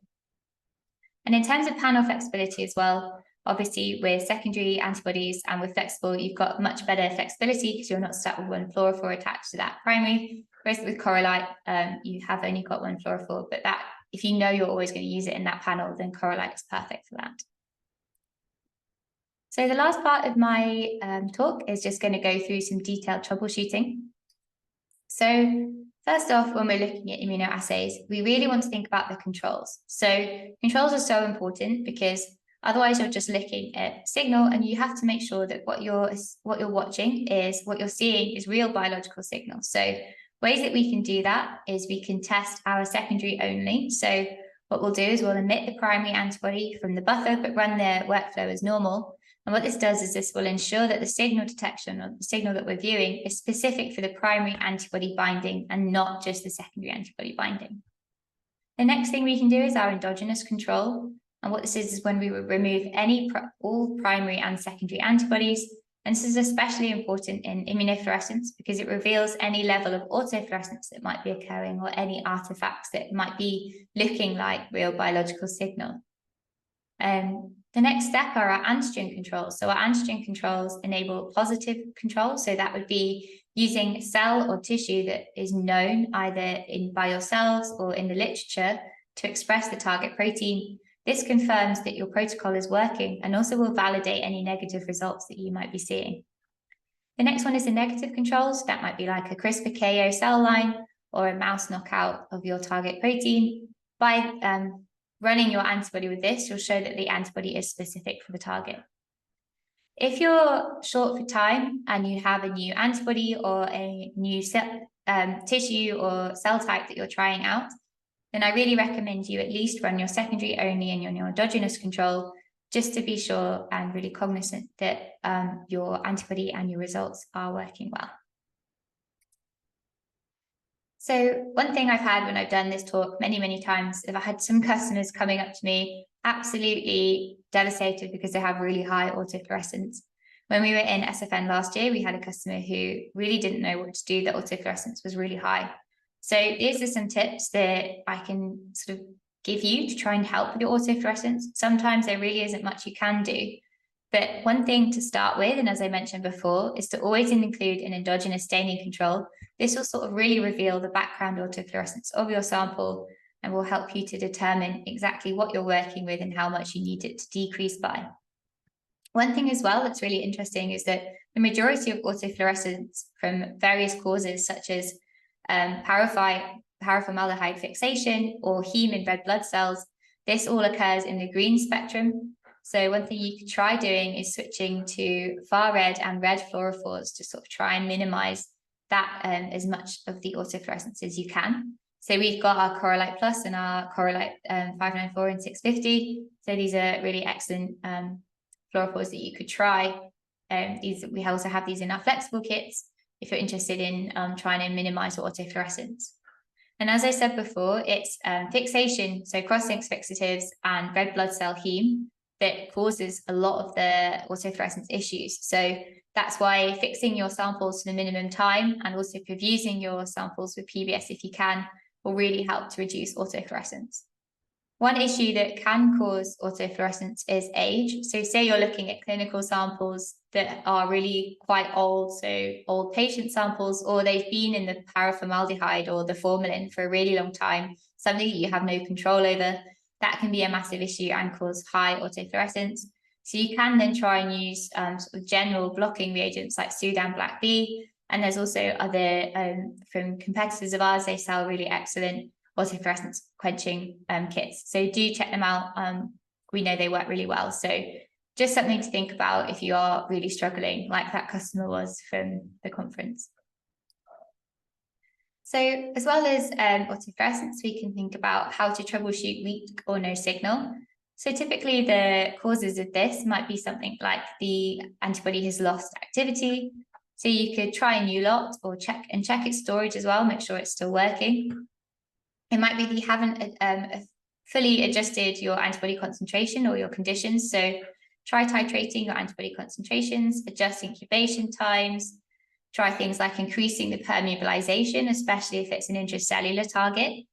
And in terms of panel flexibility as well, obviously with secondary antibodies and with flexible, you've got much better flexibility because you're not stuck with one fluorophore attached to that primary. Whereas with correlate, you have only got one fluorophore, but that, if you know you're always going to use it in that panel, then correlate is perfect for that. So the last part of my talk is just going to go through some detailed troubleshooting. So first off, when we're looking at immunoassays, we really want to think about the controls. So controls are so important because otherwise you're just looking at signal, and you have to make sure that what you're watching is, what you're seeing is real biological signal. So ways that we can do that is we can test our secondary only. So what we'll do is we'll emit the primary antibody from the buffer, but run the workflow as normal. And what this does is this will ensure that the signal detection, or the signal that we're viewing, is specific for the primary antibody binding and not just the secondary antibody binding. The next thing we can do is our endogenous control. And what this is when we will remove all primary and secondary antibodies. And this is especially important in immunofluorescence because it reveals any level of autofluorescence that might be occurring or any artifacts that might be looking like real biological signal. The next step are our antigen controls. So our antigen controls enable positive control. So that would be using cell or tissue that is known either by yourselves or in the literature to express the target protein. This confirms that your protocol is working and also will validate any negative results that you might be seeing. The next one is the negative controls. That might be like a CRISPR-Ko cell line or a mouse knockout of your target protein. By running your antibody with this, you'll show that the antibody is specific for the target. If you're short for time and you have a new antibody or a new tissue or cell type that you're trying out, then I really recommend you at least run your secondary only and your endogenous control, just to be sure and really cognizant that your antibody and your results are working well. So one thing I've had when I've done this talk many times, is I've had some customers coming up to me absolutely devastated because they have really high autofluorescence. When we were in SFN last year, we had a customer who really didn't know what to do. The autofluorescence was really high. So these are some tips that I can sort of give you to try and help with your autofluorescence. Sometimes there really isn't much you can do. But one thing to start with, and as I mentioned before, is to always include an endogenous staining control. This will sort of really reveal the background autofluorescence of your sample and will help you to determine exactly what you're working with and how much you need it to decrease by. One thing as well that's really interesting is that the majority of autofluorescence from various causes, such as paraformaldehyde fixation or heme in red blood cells, this all occurs in the green spectrum. So one thing you could try doing is switching to far red and red fluorophores to sort of try and minimize that as much of the autofluorescence as you can. So we've got our Correlite Plus and our Correlite 594 and 650. So these are really excellent fluorophores that you could try. We also have these in our flexible kits if you're interested in trying to minimize autofluorescence. And as I said before, it's fixation, so cross-links fixatives and red blood cell heme that causes a lot of the autofluorescence issues. So that's why fixing your samples to the minimum time and also perfusing your samples with PBS if you can will really help to reduce autofluorescence. One issue that can cause autofluorescence is age. So say you're looking at clinical samples that are really quite old, so old patient samples, or they've been in the paraformaldehyde or the formalin for a really long time, something that you have no control over. That can be a massive issue and cause high autofluorescence. So you can then try and use sort of general blocking reagents like Sudan Black B. And there's also other, from competitors of ours, they sell really excellent autofluorescence quenching kits. So do check them out. We know they work really well. So just something to think about if you are really struggling, like that customer was from the conference. So as well as autofluorescence, we can think about how to troubleshoot weak or no signal. So typically the causes of this might be something like the antibody has lost activity. So you could try a new lot or check its storage as well, make sure it's still working. It might be that you haven't fully adjusted your antibody concentration or your conditions. So try titrating your antibody concentrations, adjust incubation times, try things like increasing the permeabilization, especially if it's an intracellular target.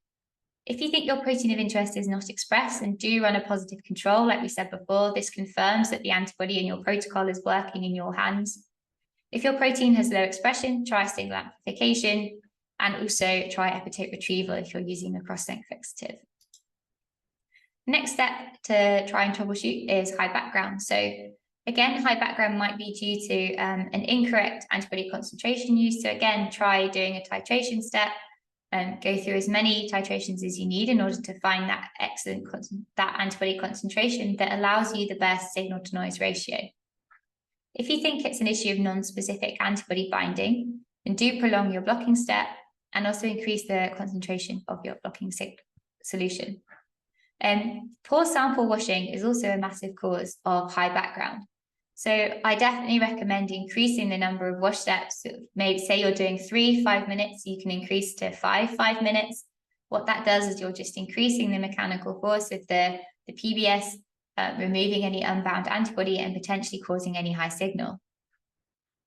If you think your protein of interest is not expressed, then do run a positive control. Like we said before, this confirms that the antibody in your protocol is working in your hands. If your protein has low expression, try single amplification, and also try epitope retrieval if you're using a cross-link fixative. Next step to try and troubleshoot is high background. So again, high background might be due to an incorrect antibody concentration use. So again, try doing a titration step and go through as many titrations as you need in order to find that excellent antibody concentration that allows you the best signal to noise ratio. If you think it's an issue of non-specific antibody binding, then do prolong your blocking step and also increase the concentration of your blocking solution. Poor sample washing is also a massive cause of high background. So I definitely recommend increasing the number of wash steps. Maybe say you're doing 3 5 minutes, you can increase to 5 minutes. What that does is you're just increasing the mechanical force with the PBS, removing any unbound antibody and potentially causing any high signal.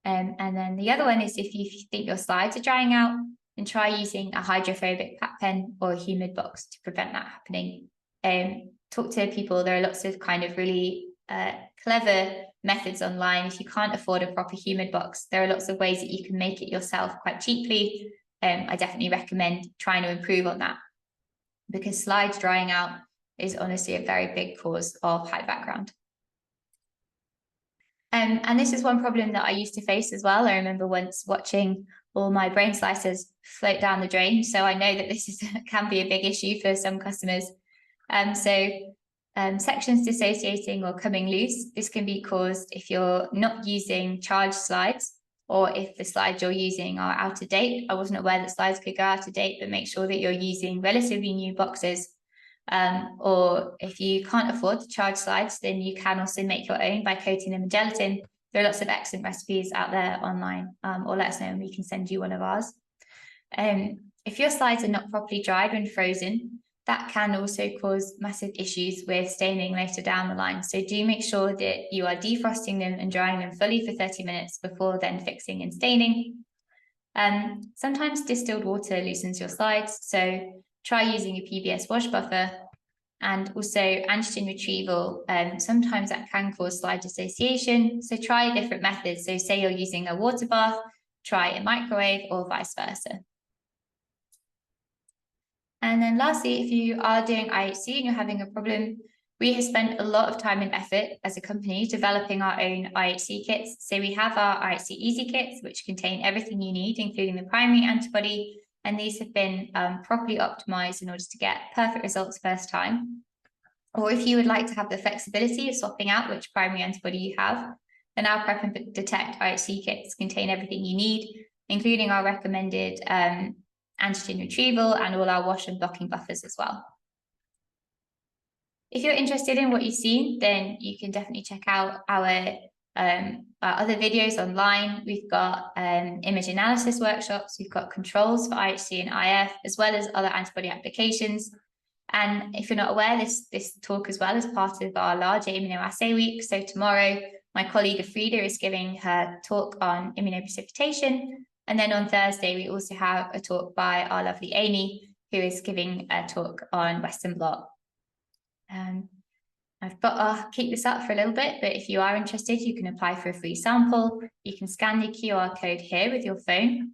And then the other one is if you think your slides are drying out, then try using a hydrophobic pat pen or a humid box to prevent that happening. Talk to people. There are lots of kind of really clever methods online. If you can't afford a proper humid box, there are lots of ways that you can make it yourself quite cheaply. I definitely recommend trying to improve on that, because slides drying out is honestly a very big cause of high background. And this is one problem that I used to face as well. I remember once watching all my brain slicers float down the drain. So I know that this can be a big issue for some customers. Sections dissociating or coming loose, this can be caused if you're not using charged slides. or if the slides you're using are out of date. I wasn't aware that slides could go out of date, but make sure that you're using relatively new boxes. Or if you can't afford to charge slides, then you can also make your own by coating them in gelatin. There are lots of excellent recipes out there online, or let us know and we can send you one of ours. If your slides are not properly dried when frozen, that can also cause massive issues with staining later down the line. So do make sure that you are defrosting them and drying them fully for 30 minutes before then fixing and staining. Sometimes distilled water loosens your slides, so try using a PBS wash buffer. And also antigen retrieval, sometimes that can cause slide dissociation, so try different methods. So say you're using a water bath, try a microwave or vice versa. And then lastly, if you are doing IHC and you're having a problem, we have spent a lot of time and effort as a company developing our own IHC kits. So we have our IHC Easy kits, which contain everything you need, including the primary antibody. And these have been properly optimized in order to get perfect results first time. Or if you would like to have the flexibility of swapping out which primary antibody you have, then our Prep and Detect IHC kits contain everything you need, including our recommended antigen retrieval and all our wash and blocking buffers as well. If you're interested in what you've seen, then you can definitely check out our other videos online. We've got image analysis workshops, we've got controls for IHC and IF, as well as other antibody applications. And if you're not aware, this talk as well is part of our larger immunoassay week. So tomorrow, my colleague Afrida is giving her talk on immunoprecipitation. And then on Thursday, we also have a talk by our lovely Amy, who is giving a talk on Western blot. I've got to keep this up for a little bit, but if you are interested, you can apply for a free sample. You can scan the QR code here with your phone,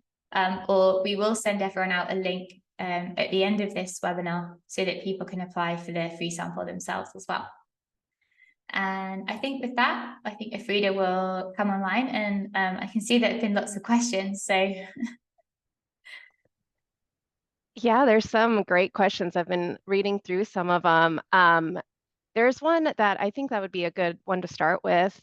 or we will send everyone out a link at the end of this webinar so that people can apply for their free sample themselves as well. And I think with that, I think Afrida will come online, and I can see that there have been lots of questions. So yeah, there's some great questions. I've been reading through some of them. There's one that I think that would be a good one to start with.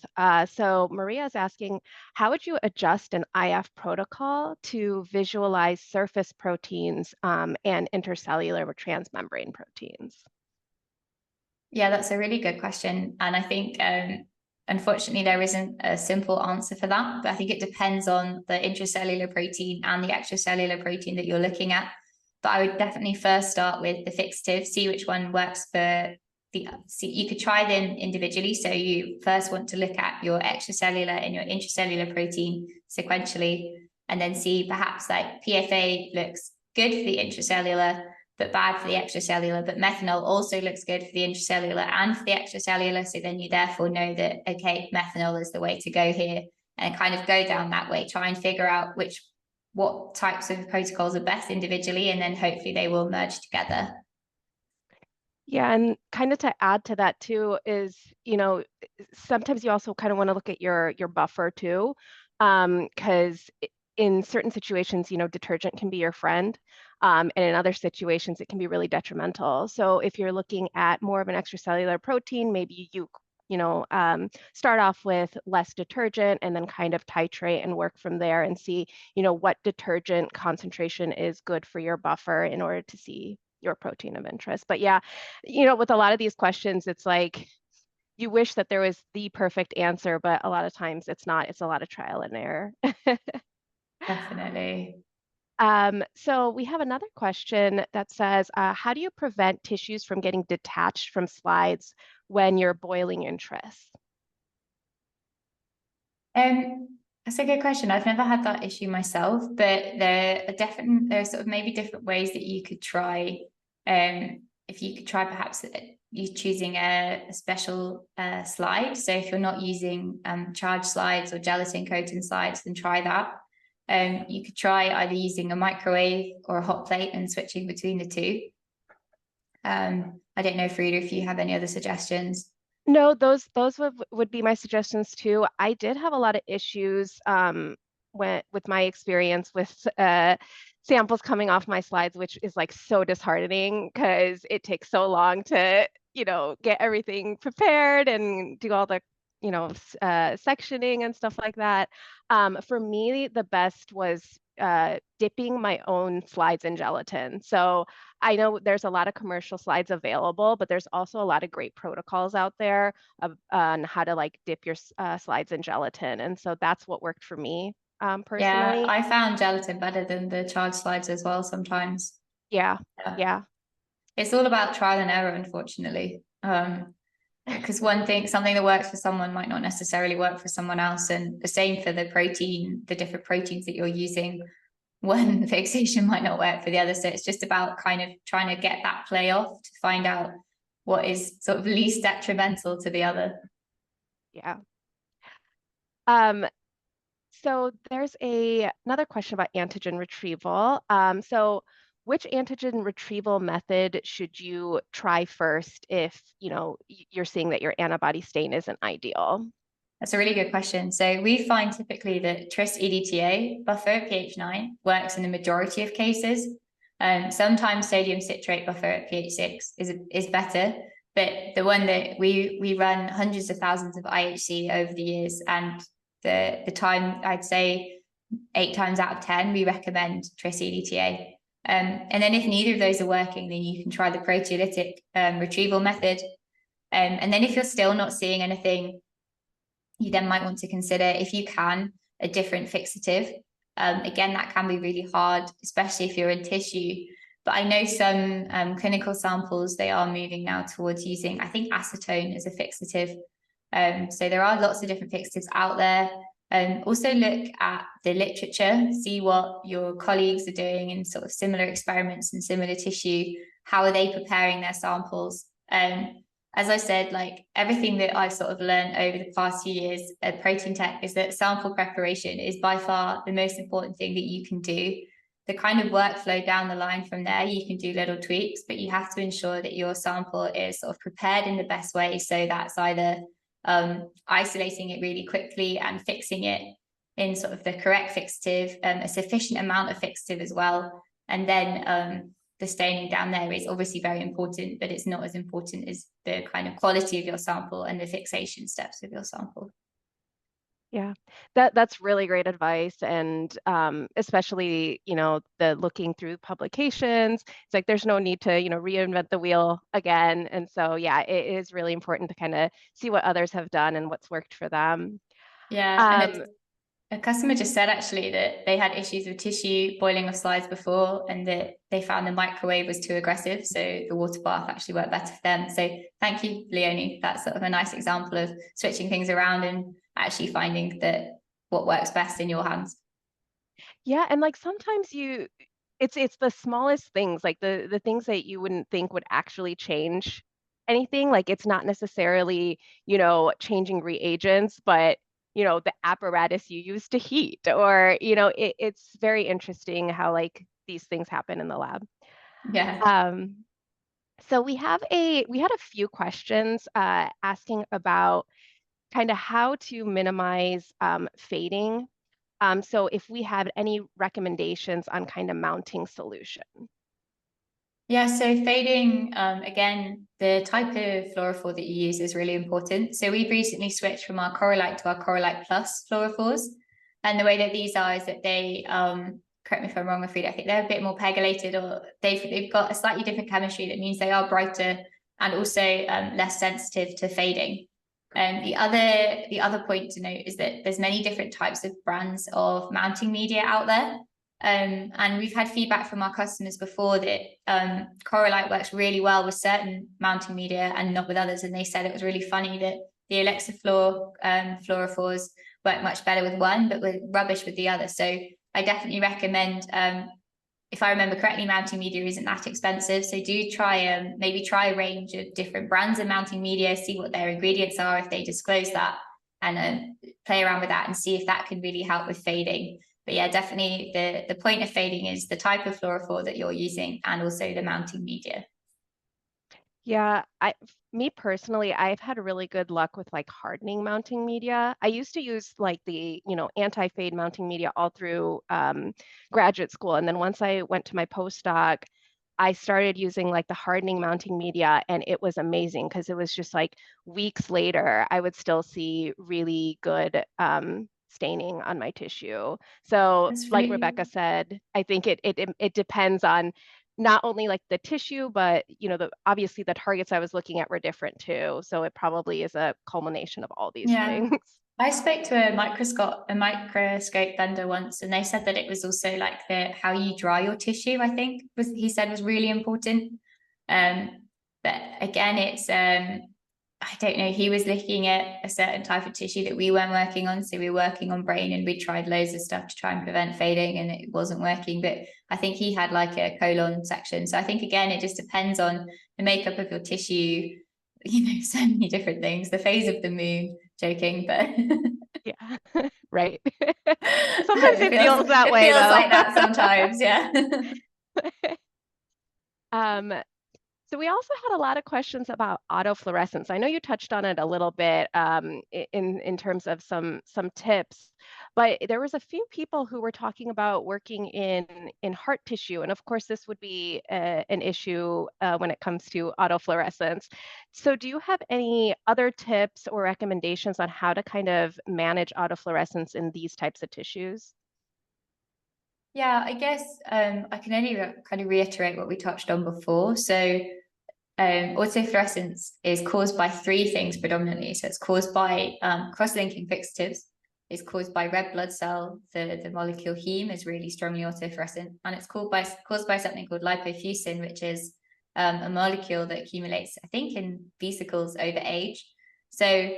So Maria is asking, how would you adjust an IF protocol to visualize surface proteins and intercellular transmembrane proteins? Yeah, that's a really good question. And I think, unfortunately, there isn't a simple answer for that, but I think it depends on the intracellular protein and the extracellular protein that you're looking at. But I would definitely first start with the fixative, see which one works for you could try them individually. So you first want to look at your extracellular and your intracellular protein sequentially, and then see perhaps like PFA looks good for the intracellular, but bad for the extracellular, but methanol also looks good for the intracellular and for the extracellular. So then you therefore know that, okay, methanol is the way to go here, and kind of go down that way, try and figure out what types of protocols are best individually, and then hopefully they will merge together. Yeah, and kind of to add to that too is, sometimes you also kind of want to look at your buffer too, because in certain situations, detergent can be your friend, and in other situations, it can be really detrimental. So if you're looking at more of an extracellular protein, maybe you start off with less detergent and then kind of titrate and work from there and see, what detergent concentration is good for your buffer in order to see your protein of interest. But yeah, with a lot of these questions, it's like you wish that there was the perfect answer, but a lot of times it's not. It's a lot of trial and error. Definitely. So we have another question that says, how do you prevent tissues from getting detached from slides when you're boiling interest? That's a good question. I've never had that issue myself, but there are sort of maybe different ways that you could try. If you could try perhaps you choosing a special slide. So if you're not using charged slides or gelatin coating slides, then try that. You could try either using a microwave or a hot plate and switching between the two. I don't know, Frida, if you have any other suggestions. No, those would be my suggestions too. I did have a lot of issues with my experience with samples coming off my slides, which is like so disheartening because it takes so long to, get everything prepared and do all the sectioning and stuff like that. For me, the best was dipping my own slides in gelatin. So I know there's a lot of commercial slides available, but there's also a lot of great protocols out there on how to like dip your slides in gelatin. And so that's what worked for me Yeah, personally. I found gelatin better than the charge slides as well sometimes. Yeah, Yeah. yeah, It's all about trial and error, unfortunately. Because something that works for someone might not necessarily work for someone else. And the same for the different proteins that you're using. One fixation might not work for the other. So it's just about kind of trying to get that play off to find out what is sort of least detrimental to the other. yeah. So there's another question about antigen retrieval. So which antigen retrieval method should you try first if, you're seeing that your antibody stain isn't ideal? That's a really good question. So we find typically that Tris EDTA buffer at pH 9 works in the majority of cases. Sometimes sodium citrate buffer at pH 6 is better, but the one that we run hundreds of thousands of IHC over the years, and the time I'd say 8 times out of 10 we recommend Tris EDTA. And then if neither of those are working, then you can try the proteolytic retrieval method. And then if you're still not seeing anything, you then might want to consider, if you can, a different fixative. Again, that can be really hard, especially if you're in tissue. But I know some clinical samples, they are moving now towards using, I think, acetone as a fixative. So there are lots of different fixatives out there. Also look at the literature, see what your colleagues are doing in sort of similar experiments and similar tissue. How are they preparing their samples? As I said, like everything that I've sort of learned over the past few years at Protein Tech is that sample preparation is by far the most important thing that you can do. The kind of workflow down the line from there, you can do little tweaks, but you have to ensure that your sample is sort of prepared in the best way. So that's either isolating it really quickly and fixing it in sort of the correct fixative, a sufficient amount of fixative as well. And then the staining down there is obviously very important, but it's not as important as the kind of quality of your sample and the fixation steps of your sample. Yeah, that's really great advice. And especially, the looking through publications, it's like there's no need to, reinvent the wheel again. And so, yeah, it is really important to kind of see what others have done and what's worked for them. Yeah, and a customer just said actually that they had issues with tissue boiling of slides before, and that they found the microwave was too aggressive. So the water bath actually worked better for them. So thank you, Leonie. That's sort of a nice example of switching things around and actually finding that what works best in your hands. Yeah, and like sometimes it's the smallest things, like the things that you wouldn't think would actually change anything. Like it's not necessarily, changing reagents, but the apparatus you use to heat, or it's very interesting how like these things happen in the lab. Yeah. Um, so we had a few questions asking about kind of how to minimize fading. So if we have any recommendations on kind of mounting solution. Yeah, so fading, again, the type of fluorophore that you use is really important. So we've recently switched from our Coralite to our Coralite Plus fluorophores. And the way that these are is that they, correct me if I'm wrong, Afreed, I think they're a bit more pegylated, or they've got a slightly different chemistry that means they are brighter and also less sensitive to fading. And the other point to note is that there's many different types of brands of mounting media out there. And we've had feedback from our customers before that Coralite works really well with certain mounting media and not with others. And they said it was really funny that the Elixifluor fluorophores work much better with one, but with rubbish with the other. So I definitely recommend, if I remember correctly, mounting media isn't that expensive. So do try maybe try a range of different brands of mounting media, see what their ingredients are if they disclose that, and play around with that and see if that can really help with fading. But yeah, definitely the point of fading is the type of fluorophore that you're using and also the mounting media. Yeah, me personally, I've had really good luck with like hardening mounting media. I used to use like the, anti-fade mounting media all through graduate school. And then once I went to my postdoc, I started using like the hardening mounting media, and it was amazing because it was just like weeks later, I would still see really good staining on my tissue. So, That's like really, Rebecca said, I think it depends on not only like the tissue, but obviously the targets I was looking at were different too. So it probably is a culmination of all these yeah. things. I spoke to a microscope vendor once, and they said that it was also like the how you dry your tissue, I think he said was really important. Um, but again, it's I don't know, he was looking at a certain type of tissue that we weren't working on. So we were working on brain, and we tried loads of stuff to try and prevent fading, and it wasn't working. But I think he had like a colon section. So I think again, it just depends on the makeup of your tissue, so many different things, the phase of the moon, joking, but Yeah, right. Sometimes it feels feels that it way feels though. like that sometimes, yeah. Um, So we also had a lot of questions about autofluorescence. I know you touched on it a little bit in terms of some tips, but there was a few people who were talking about working in heart tissue, and of course this would be an issue when it comes to autofluorescence. So do you have any other tips or recommendations on how to kind of manage autofluorescence in these types of tissues? Yeah, I guess I can only kind of reiterate what we touched on before. So autofluorescence is caused by three things predominantly. So it's caused by cross-linking fixatives. It's caused by red blood cell. The molecule heme is really strongly autofluorescent, and it's caused by something called lipofuscin, which is a molecule that accumulates, I think, in vesicles over age. So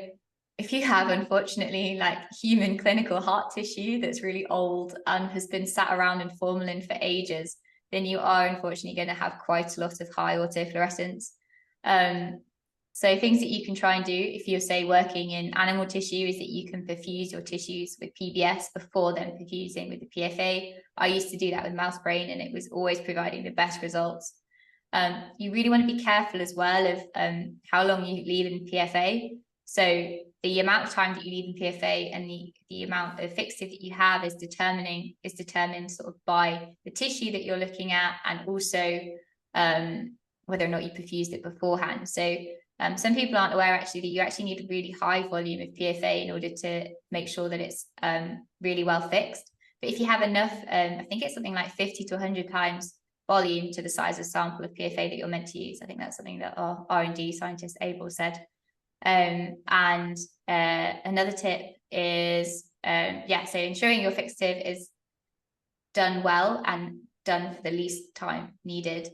if you have, unfortunately, like human clinical heart tissue that's really old and has been sat around in formalin for ages, then you are unfortunately going to have quite a lot of high autofluorescence. So things that you can try and do if you're, say, working in animal tissue is that you can perfuse your tissues with PBS before then perfusing with the PFA. I used to do that with mouse brain, and it was always providing the best results. You really want to be careful as well of how long you leave in PFA. So the amount of time that you leave in PFA and the amount of fixative that you have is determined sort of by the tissue that you're looking at, and also whether or not you perfused it beforehand. So some people aren't aware actually that you actually need a really high volume of PFA in order to make sure that it's really well fixed. But if you have enough, I think it's something like 50 to 100 times volume to the size of sample of PFA that you're meant to use. I think that's something that our R&D scientist Abel said. And another tip is, so ensuring your fixative is done well and done for the least time needed.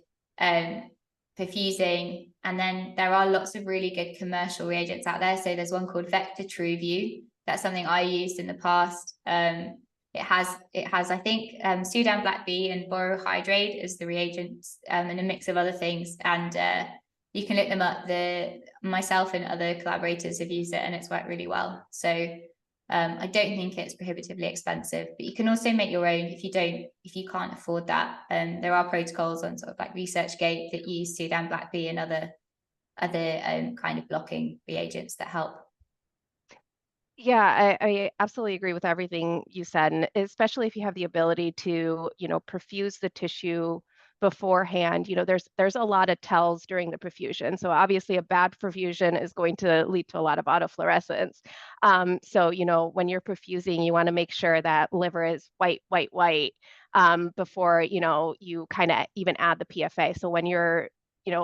Perfusing, and then there are lots of really good commercial reagents out there. So there's one called Vector TrueView. That's something I used in the past. It has I think Sudan black bee and borohydrate as the reagents, and a mix of other things. And you can look them up. Myself and other collaborators have used it, and it's worked really well. So I don't think it's prohibitively expensive, but you can also make your own if you can't afford that. There are protocols on sort of like ResearchGate that use Sudan black bee and other kind of blocking reagents that help. Yeah, I absolutely agree with everything you said, and especially if you have the ability to, perfuse the tissue beforehand. There's a lot of tells during the perfusion. So obviously, a bad perfusion is going to lead to a lot of autofluorescence. So when you're perfusing, you want to make sure that liver is white, white, white before you kind of even add the PFA. So when you're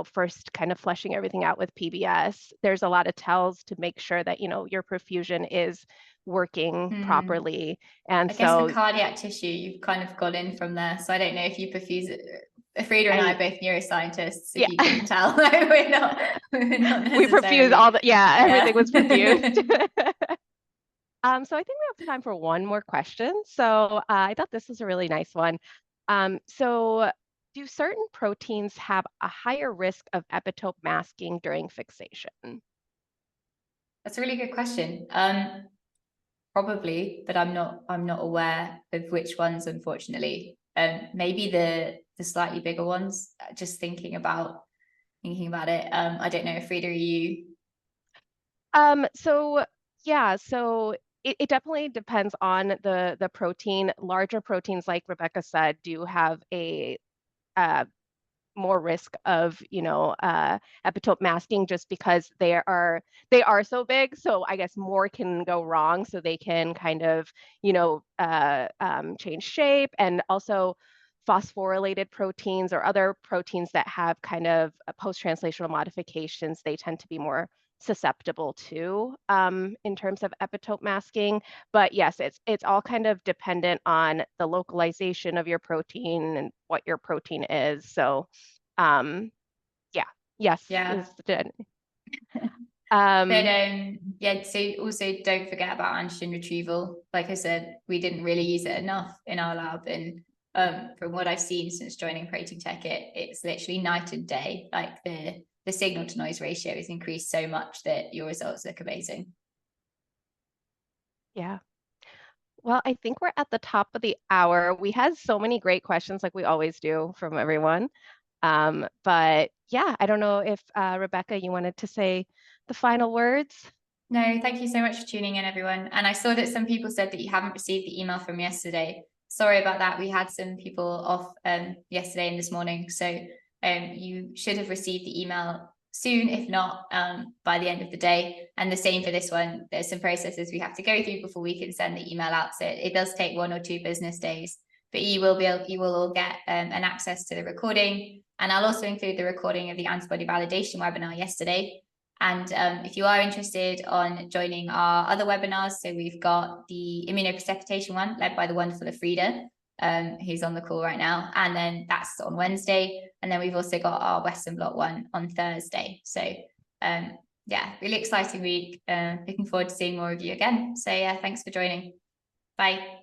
first kind of fleshing everything out with PBS, there's a lot of tells to make sure that, your perfusion is working properly. And I guess for so cardiac tissue, you've kind of got in from there. So I don't know if you perfuse it. Frida and I are both neuroscientists, if yeah, you can tell. we're not we perfused necessarily. everything was perfused. So I think we have time for one more question. So I thought this was a really nice one. So do certain proteins have a higher risk of epitope masking during fixation? That's a really good question. Probably, but I'm not aware of which ones, unfortunately. Maybe the slightly bigger ones. Just thinking about it. I don't know, Frida, are you? So yeah, so it definitely depends on the protein. Larger proteins, like Rebecca said, do have a more risk of, epitope masking just because they are so big. So I guess more can go wrong. So they can kind of, change shape, and also phosphorylated proteins or other proteins that have kind of post-translational modifications, they tend to be more susceptible to in terms of epitope masking. But yes, it's all kind of dependent on the localization of your protein and what your protein is. So yeah, yes Yeah. is the But yeah, so also don't forget about antigen retrieval. Like I said, we didn't really use it enough in our lab, and from what I've seen since joining Protein Tech, it's literally night and day. Like the signal to noise ratio is increased so much that your results look amazing. yeah. Well, I think we're at the top of the hour. We had so many great questions, like we always do, from everyone. But yeah, I don't know if Rebecca, you wanted to say the final words? No, thank you so much for tuning in, everyone. And I saw that some people said that you haven't received the email from yesterday. Sorry about that. We had some people off yesterday and this morning. So you should have received the email soon, if not by the end of the day. And the same for this one. There's some processes we have to go through before we can send the email out. So it does take 1 or 2 business days. But you will all get an access to the recording. And I'll also include the recording of the antibody validation webinar yesterday. And if you are interested on joining our other webinars, so we've got the immunoprecipitation one led by the wonderful Afrida, who's on the call right now. And then that's on Wednesday. And then we've also got our Western blot one on Thursday. So yeah, really exciting week. Looking forward to seeing more of you again. So yeah, thanks for joining. Bye.